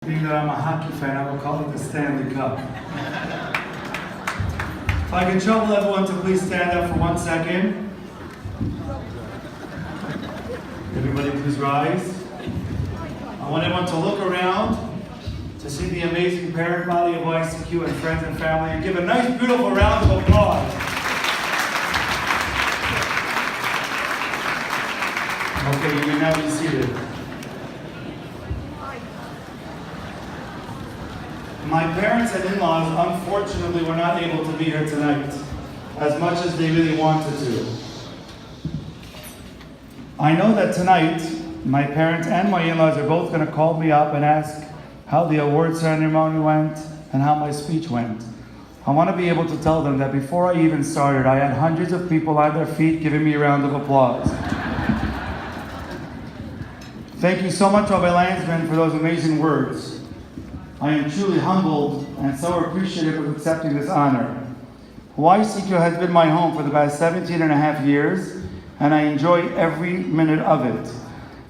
Being that I'm a hockey fan, I will call it the Stanley Cup. If I can trouble everyone to please stand up for 1 second. Everybody please rise. I want everyone to look around to see the amazing parent body of YCQ and friends and family, and give a nice, beautiful round of applause. Okay, you may now be seated. My parents and in-laws, unfortunately, were not able to be here tonight, as much as they really wanted to. I know that tonight, my parents and my in-laws are both going to call me up and ask how the award ceremony went and how my speech went. I want to be able to tell them that before I even started, I had hundreds of people on their feet giving me a round of applause. Thank you so much, Rabbi Landsman, for those amazing words. I am truly humbled and so appreciative of accepting this honor. YCQ has been my home for the past 17 and a half years, and I enjoy every minute of it.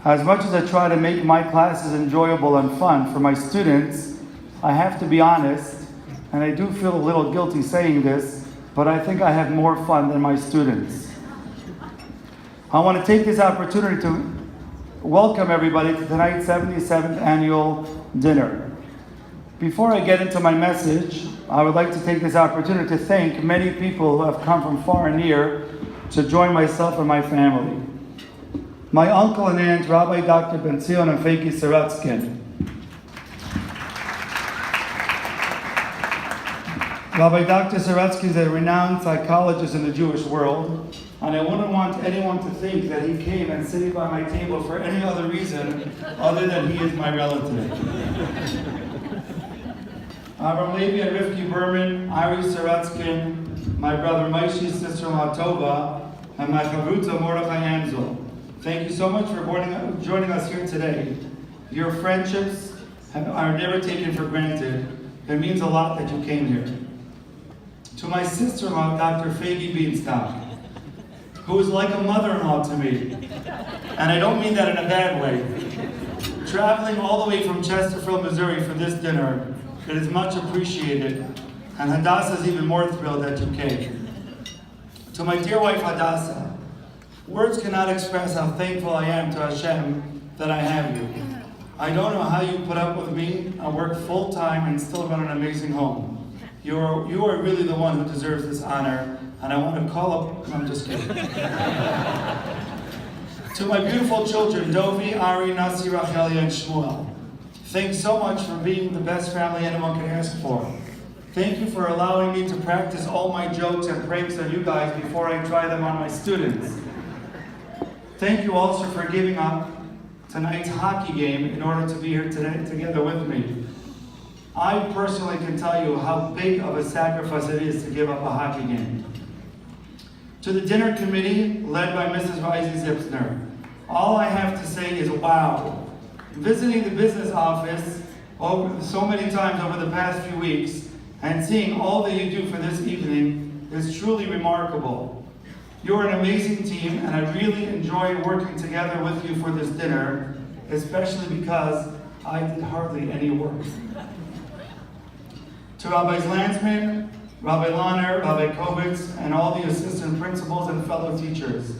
As much as I try to make my classes enjoyable and fun for my students, I have to be honest, and I do feel a little guilty saying this, but I think I have more fun than my students. I want to take this opportunity to welcome everybody to tonight's 77th annual dinner. Before I get into my message, I would like to take this opportunity to thank many people who have come from far and near to join myself and my family. My uncle and aunt, Rabbi Dr. Ben Zion and Finkelstein. Rabbi Dr. Saratsky is a renowned psychologist in the Jewish world, and I wouldn't want anyone to think that he came and sitting by my table for any other reason other than he is my relative. Avram Levi and Rivki Berman, Ari Saratskin, my brother Maishi's sister-in-law Tova, and my chavruta Mordechai Ansel. Thank you so much for joining us here today. Your friendships are never taken for granted. It means a lot that you came here. To my sister-in-law, Dr. Fagi Beanstalk, who is like a mother-in-law to me. And I don't mean that in a bad way. Traveling all the way from Chesterfield, Missouri for this dinner, it is much appreciated. And Hadassah is even more thrilled that you came. To my dear wife, Hadassah, words cannot express how thankful I am to Hashem that I have you. I don't know how you put up with me. I work full-time and still run an amazing home. You are really the one who deserves this honor, and I want to call up, I'm just kidding. To my beautiful children, Dovi, Ari, Nasi, Rachelia, and Shmuel, thanks so much for being the best family anyone can ask for. Thank you for allowing me to practice all my jokes and pranks on you guys before I try them on my students. Thank you also for giving up tonight's hockey game in order to be here today together with me. I personally can tell you how big of a sacrifice it is to give up a hockey game. To the dinner committee, led by Mrs. Reisy Zipsner, all I have to say is wow. Visiting the business office so many times over the past few weeks and seeing all that you do for this evening is truly remarkable. You're an amazing team, and I really enjoy working together with you for this dinner, especially because I did hardly any work. To Rabbis Landsman, Rabbi Lahner, Rabbi Kovitz, and all the assistant principals and fellow teachers,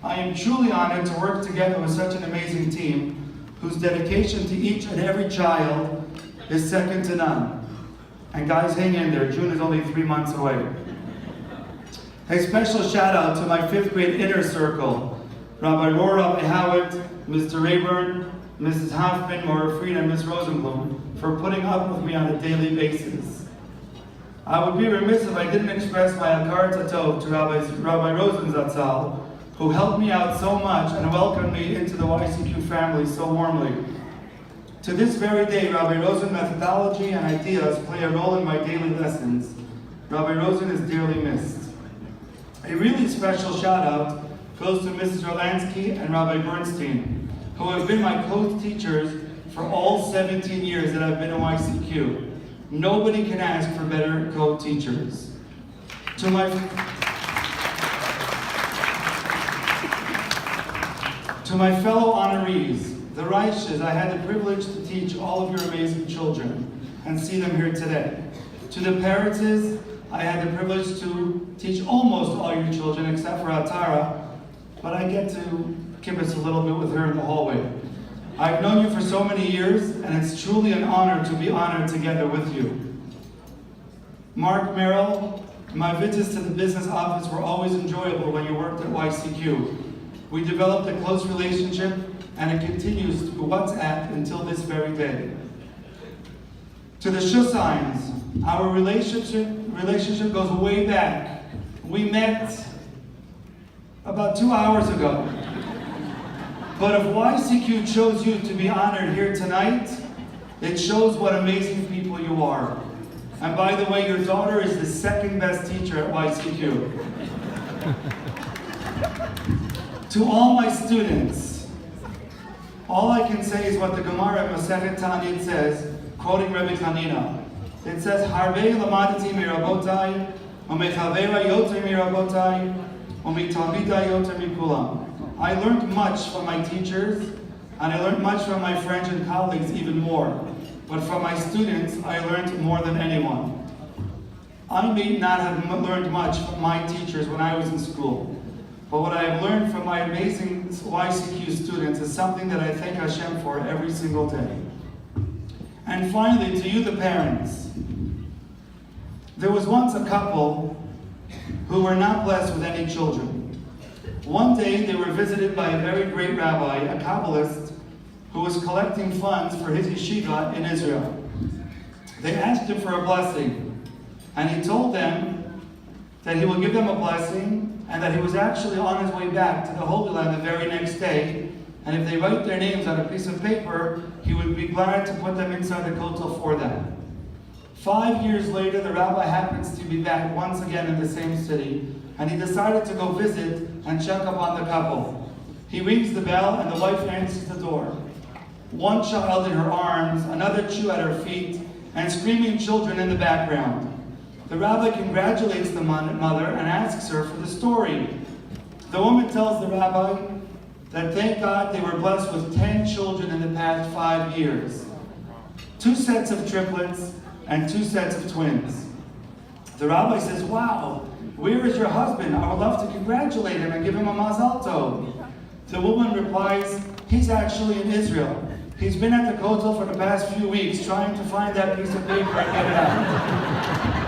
I am truly honored to work together with such an amazing team whose dedication to each and every child is second to none. And guys, hang in there, June is only 3 months away. A special shout out to my 5th grade inner circle, Rabbi Rohr, Rabbi Howard, Mr. Rayburn, Mrs. Hoffman, Maura Fried, and Ms. Rosenblum for putting up with me on a daily basis. I would be remiss if I didn't express my akar tatov to Rabbi Rosen Zatzal, who helped me out so much and welcomed me into the YCQ family so warmly. To this very day, Rabbi Rosen's methodology and ideas play a role in my daily lessons. Rabbi Rosen is dearly missed. A really special shout out goes to Mrs. Rolansky and Rabbi Bernstein, who have been my co-teachers for all 17 years that I've been in YCQ. Nobody can ask for better co-teachers. To my fellow honorees, the Reiches, I had the privilege to teach all of your amazing children and see them here today. To the Peretzes, I had the privilege to teach almost all your children except for Atara, but I get to kibitz a little bit with her in the hallway. I've known you for so many years, and it's truly an honor to be honored together with you. Mark Merrill, my visits to the business office were always enjoyable when you worked at YCQ. We developed a close relationship, and it continues through WhatsApp until this very day. To the Shusines, our relationship goes way back. We met about 2 hours ago. But if YCQ chose you to be honored here tonight, it shows what amazing people you are. And by the way, your daughter is the second best teacher at YCQ. To all my students, all I can say is what the Gemara Masechet Ta'anit says, quoting Rabbi Hanina. It says, Harvei lamadati mirabotai, umechavera yoter mirabotai, umitalmidai yoter mikulam. I learned much from my teachers, and I learned much from my friends and colleagues even more. But from my students, I learned more than anyone. I may not have learned much from my teachers when I was in school, but what I have learned from my amazing YCQ students is something that I thank Hashem for every single day. And finally, to you the parents, there was once a couple who were not blessed with any children. One day they were visited by a very great rabbi, a Kabbalist, who was collecting funds for his yeshiva in Israel. They asked him for a blessing, and he told them that he will give them a blessing and that he was actually on his way back to the Holy Land the very next day, and if they write their names on a piece of paper, he would be glad to put them inside the kotel for them. 5 years later, the rabbi happens to be back once again in the same city, and he decided to go visit and check up on the couple. He rings the bell, and the wife answers the door. One child in her arms, another two at her feet, and screaming children in the background. The rabbi congratulates the mother and asks her for the story. The woman tells the rabbi that thank God they were blessed with 10 children in the past 5 years. 2 sets of triplets and 2 sets of twins. The rabbi says, wow, where is your husband? I would love to congratulate him and give him a mazal tov. The woman replies, he's actually in Israel. He's been at the kotel for the past few weeks trying to find that piece of paper and get it out.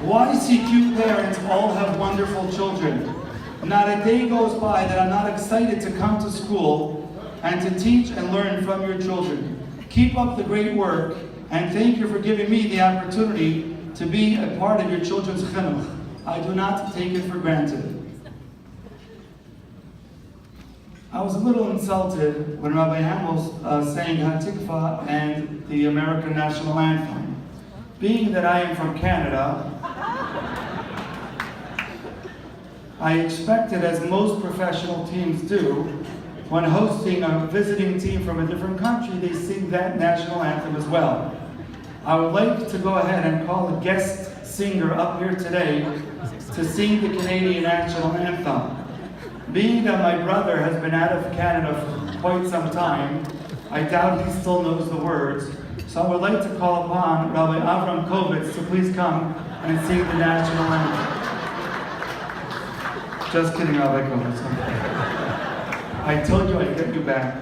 YCQ parents all have wonderful children. Not a day goes by that I'm not excited to come to school and to teach and learn from your children. Keep up the great work, and thank you for giving me the opportunity to be a part of your children's chinuch. I do not take it for granted. I was a little insulted when Rabbi Hamel sang Hatikva and the American National Anthem. Being that I am from Canada, I expected, as most professional teams do, when hosting a visiting team from a different country, they sing that national anthem as well. I would like to go ahead and call a guest singer up here today to sing the Canadian national anthem. Being that my brother has been out of Canada for quite some time, I doubt he still knows the words, so I would like to call upon Rabbi Avram Kovitz to please come and sing the national anthem. Just kidding, Rabbi Kovitz. I told you I'd get you back.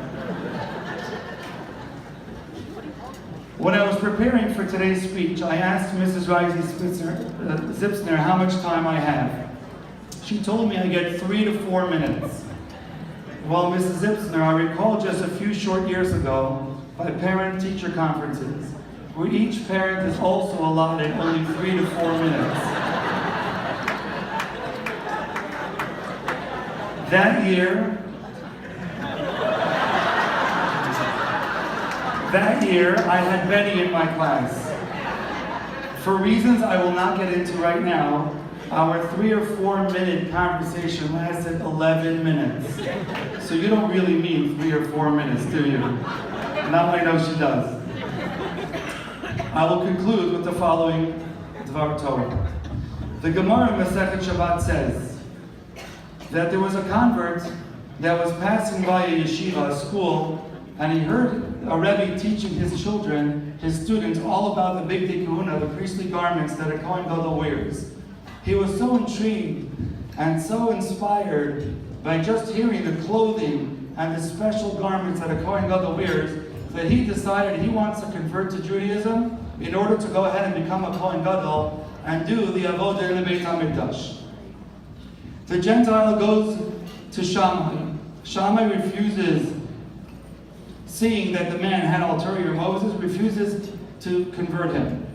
When I was preparing for today's speech, I asked Mrs. Risey Zipsner how much time I have. She told me I get 3 to 4 minutes. Well, Mrs. Zipsner, I recall just a few short years ago by parent-teacher conferences, where each parent is also allotted only 3 to 4 minutes. That year, I had Benny in my class. For reasons I will not get into right now, our 3 or 4 minute conversation lasted 11 minutes. So you don't really mean 3 or 4 minutes, do you? Now I know she does. I will conclude with the following Dvar Torah. The Gemara in Masechet Shabbat says that there was a convert that was passing by a yeshiva, a school, and he heard a Rabbi teaching his children, his students, all about the Bigdei Kahuna, the priestly garments that a Kohen Gadol wears. He was so intrigued and so inspired by just hearing the clothing and the special garments that a Kohen Gadol wears that he decided he wants to convert to Judaism in order to go ahead and become a Kohen Gadol and do the avodah in the Beit HaMikdash. The Gentile goes to Shammai. Shammai refuses, seeing that the man had ulterior motives, refuses to convert him.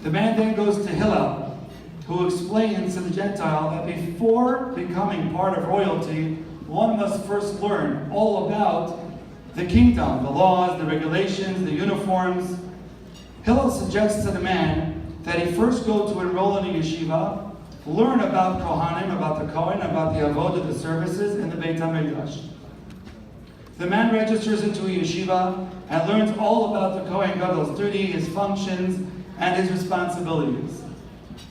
The man then goes to Hillel, who explains to the Gentile that before becoming part of royalty, one must first learn all about the kingdom, the laws, the regulations, the uniforms. Hillel suggests to the man that he first go to enroll in a yeshiva, learn about Kohanim, about the Kohen, about the avodah, the services in the Beit HaMikdash. The man registers into a yeshiva and learns all about the Kohen Gadol's duty, his functions, and his responsibilities.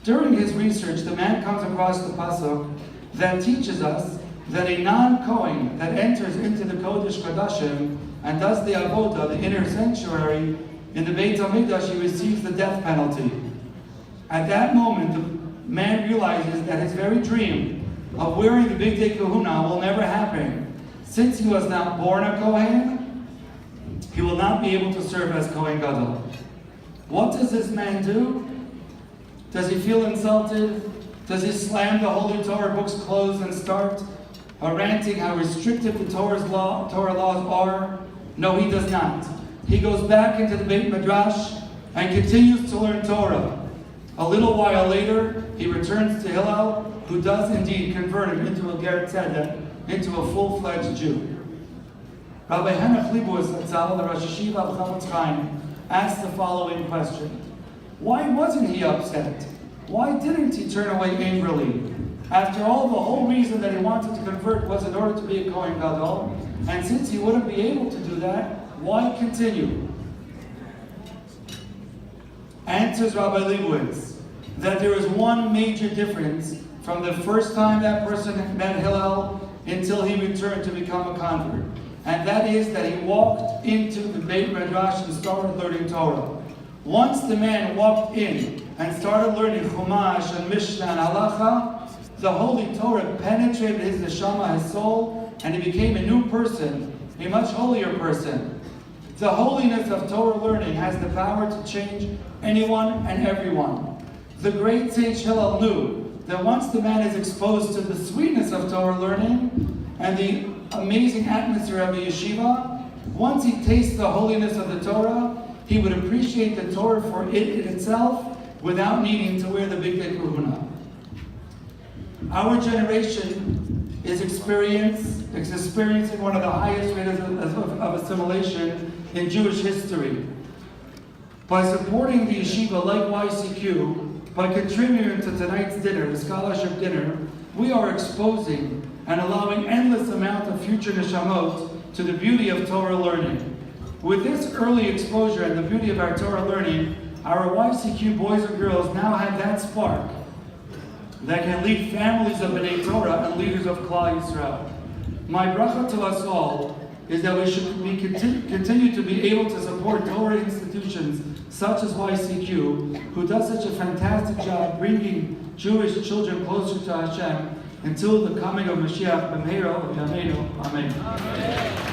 During his research, the man comes across the pasuk that teaches us that a non-Kohen that enters into the Kodesh Kodashim and does the avodah, the inner sanctuary, in the Beit HaMikdash, he receives the death penalty. At that moment, the man realizes that his very dream of wearing the Bigdei Kahuna will never happen. Since he was not born a Kohen, he will not be able to serve as Kohen Gadol. What does this man do? Does he feel insulted? Does he slam the Holy Torah books closed and start ranting how restrictive the Torah laws are? No, he does not. He goes back into the Beit Midrash and continues to learn Torah. A little while later, he returns to Hillel, who does indeed convert him into a Ger Tzedek, into a full-fledged Jew. Rabbi Henoch Leibowitz, the Rosh Yeshiva of Chavetz Chaim, asked the following question: why wasn't he upset? Why didn't he turn away angrily? After all, the whole reason that he wanted to convert was in order to be a Kohen Gadol, and since he wouldn't be able to do that, why continue? Answers Rabbi Leibowitz that there is one major difference from the first time that person met Hillel until he returned to become a convert. And that is that he walked into the Beit Midrash and started learning Torah. Once the man walked in and started learning Chumash and Mishnah and Halacha, the Holy Torah penetrated his neshama, his soul, and he became a new person, a much holier person. The holiness of Torah learning has the power to change anyone and everyone. The great Saint Hillel knew that once the man is exposed to the sweetness of Torah learning and the amazing atmosphere of a yeshiva, once he tastes the holiness of the Torah, he would appreciate the Torah for it in itself without needing to wear the Bigdei Kahuna. Our generation is experiencing one of the highest rates of assimilation in Jewish history. By supporting the yeshiva like YCQ, by contributing to tonight's dinner, the scholarship dinner, we are exposing and allowing endless amount of future neshamot to the beauty of Torah learning. With this early exposure and the beauty of our Torah learning, our YCQ boys and girls now have that spark that can lead families of B'nai Torah and leaders of Klal Yisrael. My bracha to us all is that we should continue to be able to support Torah institutions such as YCQ, who does such a fantastic job bringing Jewish children closer to Hashem until the coming of Mashiach b'meira v'yameinu. Amen.